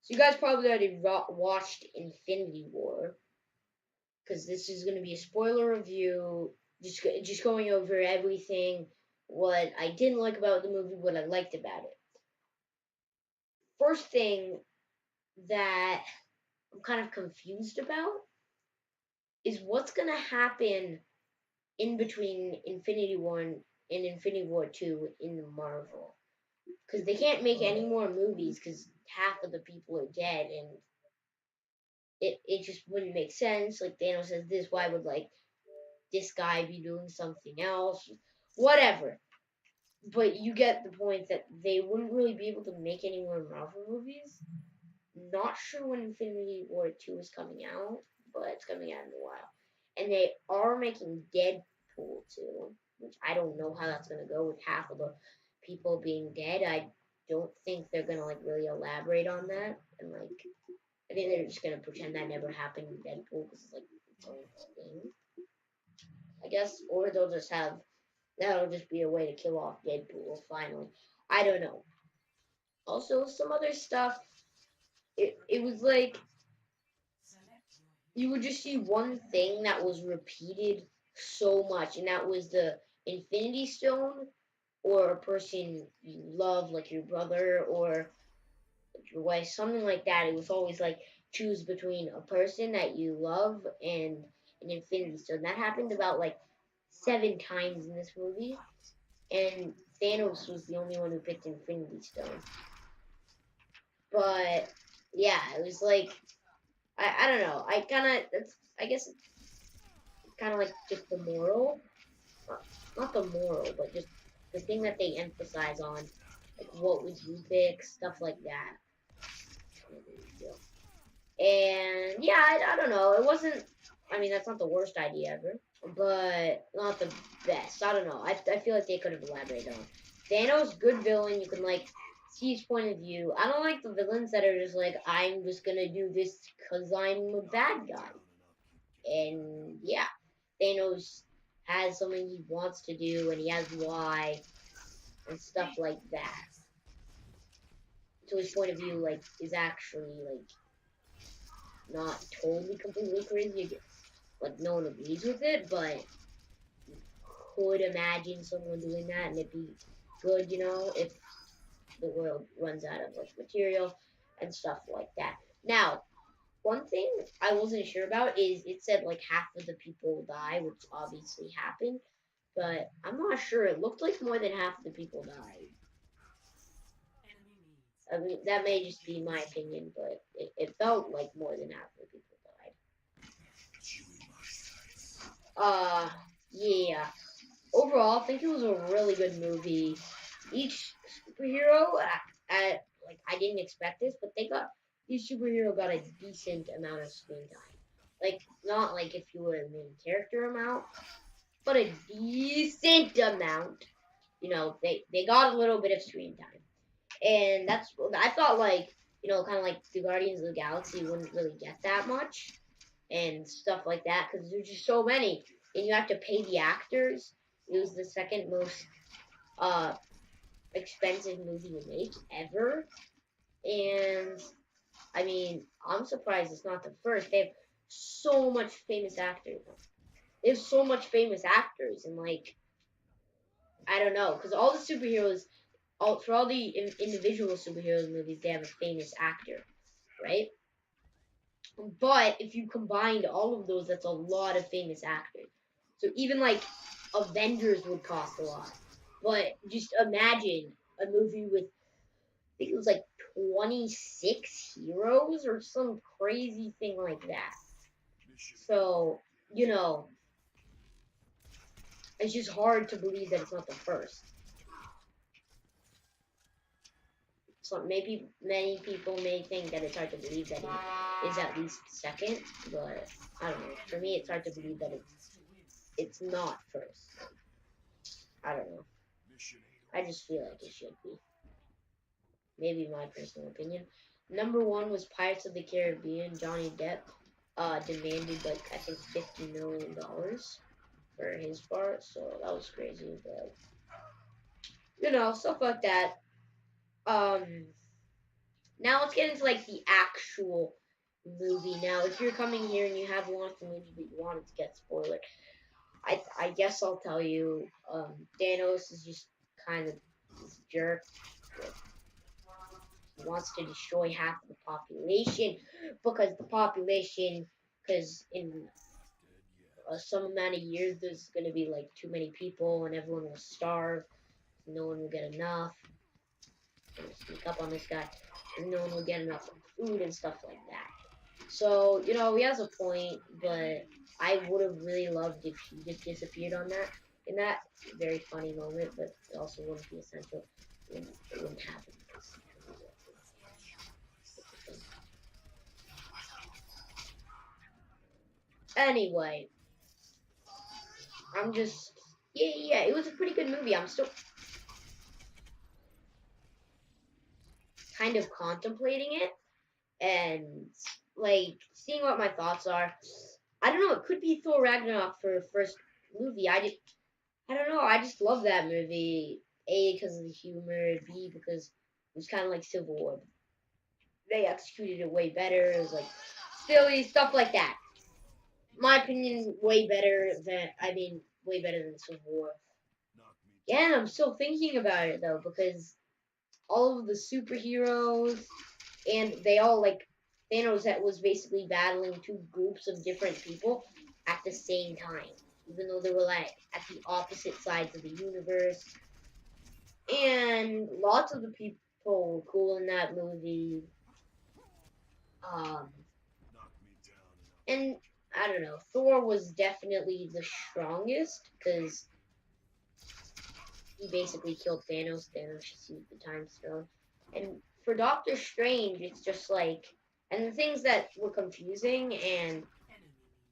So you guys probably already watched Infinity War, because this is going to be a spoiler review, just going over everything, what I didn't like about the movie, what I liked about it. First thing that I'm kind of confused about is what's going to happen in between Infinity War and Infinity War 2 in Marvel. Because they can't make any more movies because half of the people are dead, and it just wouldn't make sense. Like Thanos says this, why would like this guy be doing something else? Whatever. But you get the point that they wouldn't really be able to make any more Marvel movies. Not sure when Infinity War 2 is coming out, but it's coming out in a while. And they are making Deadpool 2, which I don't know how that's going to go with half of the people being dead. I don't think they're going to like really elaborate on that. And like, I think they're just going to pretend that never happened in Deadpool because it's like its own thing, I guess. Or they'll just have, that'll just be a way to kill off Deadpool finally. I don't know. Also, some other stuff, it was like you would just see one thing that was repeated so much, and that was the Infinity Stone, or a person you love, like your brother or your wife, something like that. It was always like choose between a person that you love and an Infinity Stone. That happened about like 7 times in this movie, and Thanos was the only one who picked Infinity Stone. But yeah, it was like I don't know. I kind of that's I guess kind of like just the moral, uh, not the moral, but just the thing that they emphasize on, like what would you pick, stuff like that. And yeah, I don't know. It wasn't. I mean, that's not the worst idea ever, but not the best. I don't know. I feel like they could have elaborated on. Thanos, good villain. You can like see his point of view. I don't like the villains that are just like I'm just gonna do this because I'm a bad guy. And yeah, Thanos has something he wants to do, and he has why and stuff like that. So his point of view, like, is actually like not totally completely crazy. Like no one agrees with it, but you could imagine someone doing that, and it'd be good, if the world runs out of like material and stuff like that. Now, one thing I wasn't sure about is it said like half of the people die, which obviously happened, but I'm not sure. It looked like more than half of the people died. I mean, that may just be my opinion, but it felt like more than half of the people died. Uh, yeah. Overall, I think it was a really good movie. Each superhero, like I didn't expect this, but each superhero got a decent amount of screen time. Like not like if you were a main character amount, but a decent amount. They got a little bit of screen time, and that's I thought like kind of like the Guardians of the Galaxy wouldn't really get that much and stuff like that because there's just so many, and you have to pay the actors. It was the second most uh expensive movie to make ever, and I mean I'm surprised it's not the first. They have so much famous actors. They have so much famous actors, and like I don't know, because all the superheroes, all the individual superheroes movies, they have a famous actor, right? But if you combined all of those, that's a lot of famous actors. So even like Avengers would cost a lot. But just imagine a movie with, I think it was like 26 heroes or some crazy thing like that. So, you know, it's just hard to believe that it's not the first. So maybe many people may think that it's hard to believe that it is at least second, but I don't know. For me, it's hard to believe that it's not first. I don't know. I just feel like it should be. Maybe my personal opinion. Number one was Pirates of the Caribbean. Johnny Depp demanded like I think $50 million for his part, so that was crazy. But stuff like that. Um, Now let's get into like the actual movie. Now, if you're coming here and you have watched the movie but you wanted to get spoiled, I guess I'll tell you. Thanos is just kind of this jerk. He wants to destroy half of the population because in some amount of years there's gonna be like too many people and everyone will starve. No one will get enough. I'm gonna sneak up on this guy, and no one will get enough food and stuff like that. So, he has a point, but I would have really loved if he just disappeared on that in that very funny moment, but it also wouldn't be essential. It wouldn't happen. Anyway, I'm just yeah, it was a pretty good movie. I'm still kind of contemplating it and like seeing what my thoughts are. I don't know, it could be Thor Ragnarok for first movie. I don't know. I just love that movie. A, because of the humor. B, because it was kind of like Civil War. They executed it way better. It was like silly stuff like that. My opinion, way better than Civil War. Yeah, I'm still thinking about it though because all of the superheroes and they all like Thanos that was basically battling two groups of different people at the same time, even though they were like at the opposite sides of the universe. And lots of the people were cool in that movie. Um, and I don't know, Thor was definitely the strongest because he basically killed Thanos. Thanos just used the Time Stone. And for Doctor Strange, it's just like, and the things that were confusing and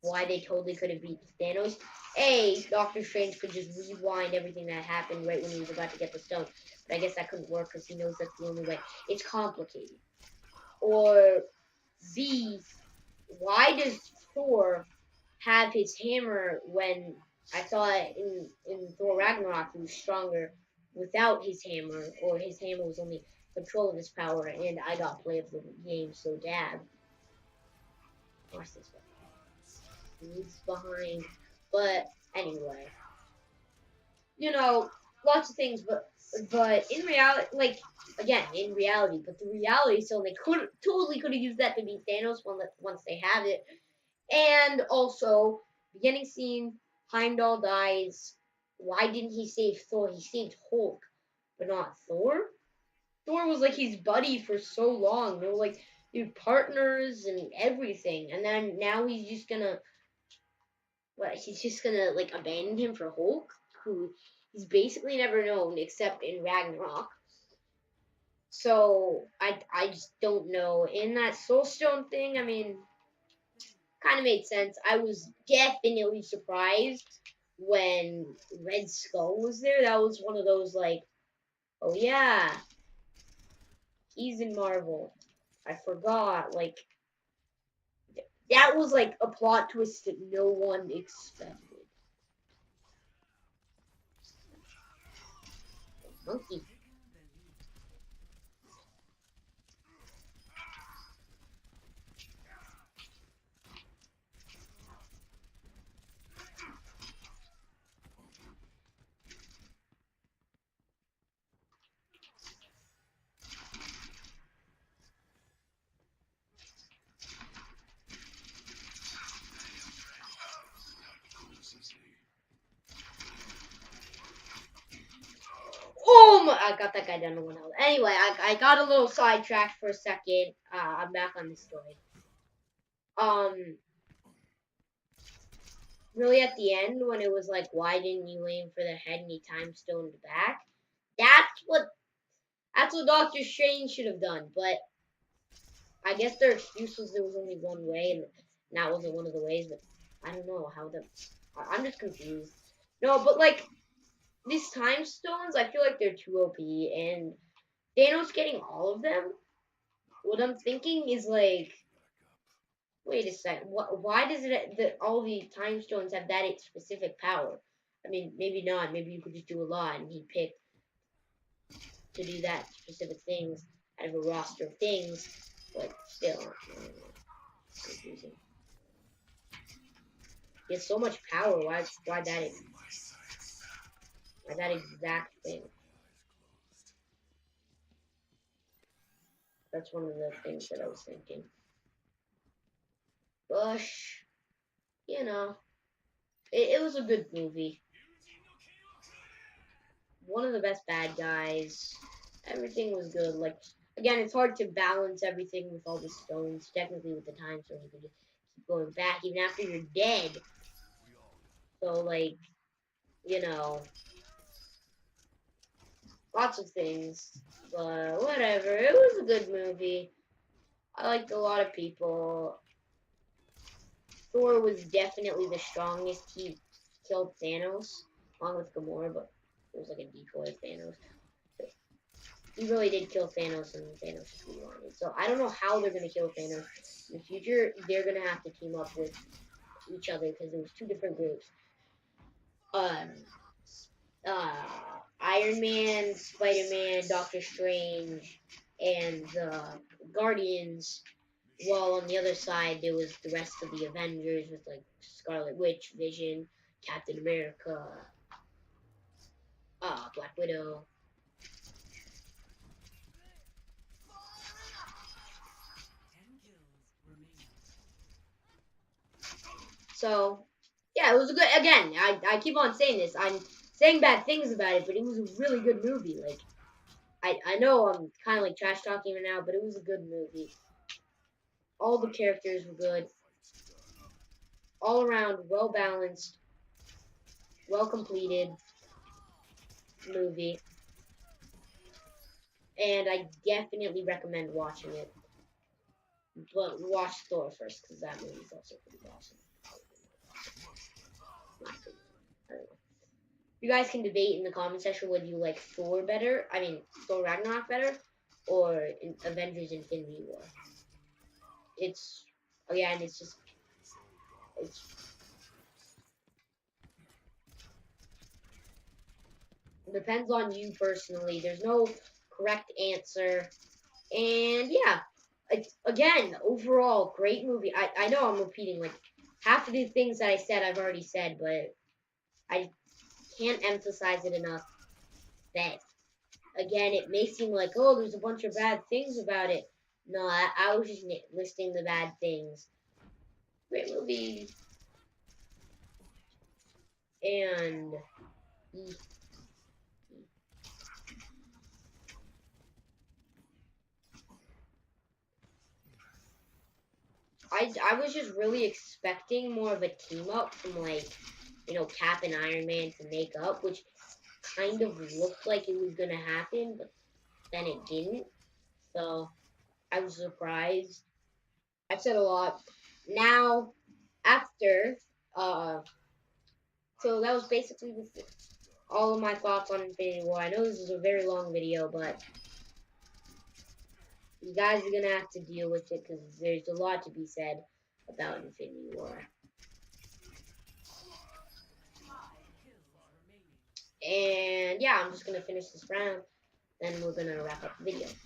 why they totally could have beat Thanos. A, Doctor Strange could just rewind everything that happened right when he was about to get the stone. But I guess that couldn't work because he knows that's the only way. It's complicated. Or B, why does Thor have his hammer when I thought in Thor Ragnarok he was stronger without his hammer, or his hammer was only control of his power, and I got play of the game, so dab. Watch this one. He's behind. But anyway, lots of things, but in reality, like again, in reality, but the reality is, so they could have used that to beat Thanos once they have it. And also, beginning scene, Heimdall dies. Why didn't he save Thor? He saved Hulk, but not Thor. Thor was like his buddy for so long. They were like partners and everything. And then now he's just gonna like abandon him for Hulk, who he's basically never known except in Ragnarok. So I just don't know. In that Soul Stone thing, I mean, kind of made sense. I was definitely surprised when Red Skull was there. That was one of those like, oh yeah, he's in Marvel. I forgot. Like that was like a plot twist that no one expected. Monkey. Oh my! I got that guy down to 1 health. Anyway, I got a little sidetracked for a second. I'm back on the story. Um, really at the end when it was like, why didn't you aim for the head and he time stoned back? That's what that's what Doctor Strange should have done. But I guess their excuse was there was only one way, and that wasn't one of the ways. But I don't know how the. I'm just confused. No, but like these time stones, I feel like they're too OP, and Thanos getting all of them. What I'm thinking is like, wait a second. Why does all the time stones have that specific power? I mean, maybe not. Maybe you could just do a lot, and he picked to do that specific things. out of a roster of things, but still, I don't know, confusing. He has so much power. Why that exact thing? That's one of the things that I was thinking. Bush, you know, it was a good movie. One of the best bad guys. Everything was good. Like again, it's hard to balance everything with all the stones. Technically, with the time stones, you can just keep going back even after you're dead. So like, you know, lots of things. But whatever. It was a good movie. I liked a lot of people. Thor was definitely the strongest. He killed Thanos along with Gamora, but it was like a decoy of Thanos. He really did kill Thanos, and Thanos just wanted. So I don't know how they're gonna kill Thanos in the future. They're gonna have to team up with each other because there was two different groups. Um, Iron Man, Spider Man, Doctor Strange, and Guardians. While on the other side there was the rest of the Avengers with like Scarlet Witch, Vision, Captain America, Black Widow. So yeah, it was a good. Again, I keep on saying this. I'm saying bad things about it, but it was a really good movie. Like I know I'm kind of like trash talking right now, but it was a good movie. All the characters were good. All around, well balanced, well completed movie, and I definitely recommend watching it. But watch Thor first because that movie is also pretty awesome. My opinion. I don't know. You guys can debate in the comment section whether you like Thor better. I mean, Thor Ragnarok better, or Avengers: Infinity War. It's again, it's just it's it depends on you personally. There's no correct answer, and yeah, it's again overall great movie. I know I'm repeating like half of the things that I said I've already said, but I can't emphasize it enough that again, it may seem like, oh, there's a bunch of bad things about it. No, I was just listing the bad things. Great movie. And I was just really expecting more of a team up from like, Cap and Iron Man to make up, which kind of looked like it was gonna happen, but then it didn't. So I was surprised. I've said a lot. Now, after, uh, so that was basically all of my thoughts on Infinity War. I know this is a very long video, but you guys are gonna have to deal with it because there's a lot to be said about Infinity War. And yeah, I'm just gonna finish this round, then we're gonna wrap up the video.